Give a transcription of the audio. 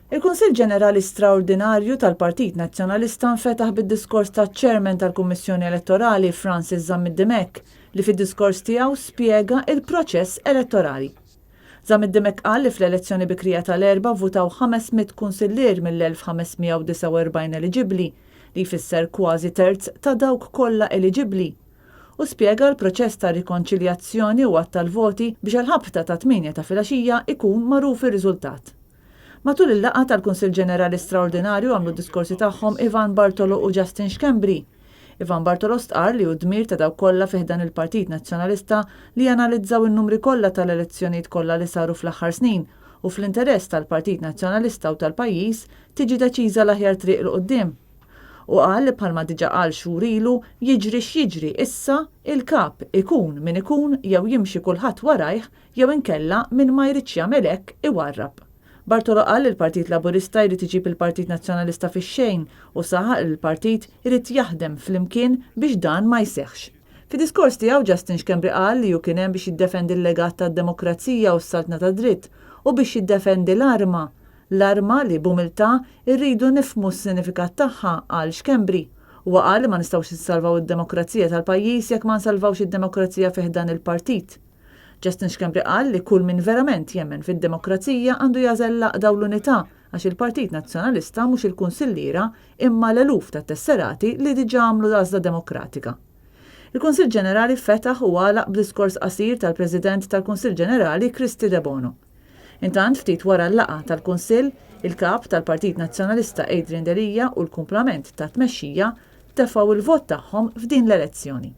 Il-Kunsill Ġenerali Straordinarju tal-Partit Nazzjonalista nfetaħ bid-diskors taċ-Chairman tal-Kummissjoni Elettorali Francis Zamiddimek li fid-diskors tiegħu spjega il-proċess elettorali. Zamiddimek qal li fl-elezzjoni bikrija tal-erba' votaw 500 kunsillier mill-1549 eliġibbli li jfisser kważi terz ta' dawk kollha eliġibbli. U spjega l-proċess ta' rikonċiljazzjoni u għadd tal-voti biex il-ħabta ta' 8 ta' filgħaxija ikun magħruf ir-riżultat. Matul il-laqgħa tal-Kunsill Ġenerali Straordinarju għamlu diskorsi tagħhom Ivan Bartolo u Justin Xkembri. Ivan Bartolo stqarr li hu dmir ta' dawk kollha fih dan il-Partit Nazzjonalista li janalizzaw in-numri kollha tal-elezzjonijiet kollha li saru fl-aħħar snin u fl-interess tal-Partit Nazzjonalista u tal-pajjiż tiġi deċiża l-aħjar triq il qudiem. U qal li bħalma diġà qal xhur ilu jiġri x'jiġri issa il-kap ikun min ikun jew jimxi kulħadd warajh jew inkella min ma jridx jagħmel hekk iwarrab. Bartolo qal li l-Partit Laburista jrid iġib il-Partit Nazzjonalista fix-xejn u saħaq li l-partit irid jaħdem flimkien biex dan ma jseħħx. Fid-diskors tiegħu Justin Xkembri qal li hu kien hemm biex jiddefendi l-legat tad-demokrazija u s-saltna tad-dritt u biex jiddefendi l-arma li b'umiltà rridu nifhmu s-sinifikat tagħha qal Xkembri. Huwa qal li ma nistgħux nissalvaw id-demokrazija tal-pajjiż jekk ma nsallvawx id-demokrazija fih dan il-partit. Justin Xkembri qal li kull min verament jemmen fid-demokrazija għandu jażel laqda u l-unità għax il-Partit Nazzjonalista mhux il-kunsilliera imma l-eluf ta' tesserati li diġà għamlu għażla demokratika. Il-Kunsill Ġenerali fetaħ u għalaq b'diskors qasir tal-President tal-Kunsill Ġenerali Kristi De Bono. Intant ftit wara l-laqgħa tal-Kunsill, il-kap tal-Partit Nazzjonalista Adrian Delija u l-kumplament ta' tmexxija tefgħu il-vot tagħhom f'din l-elezzjoni.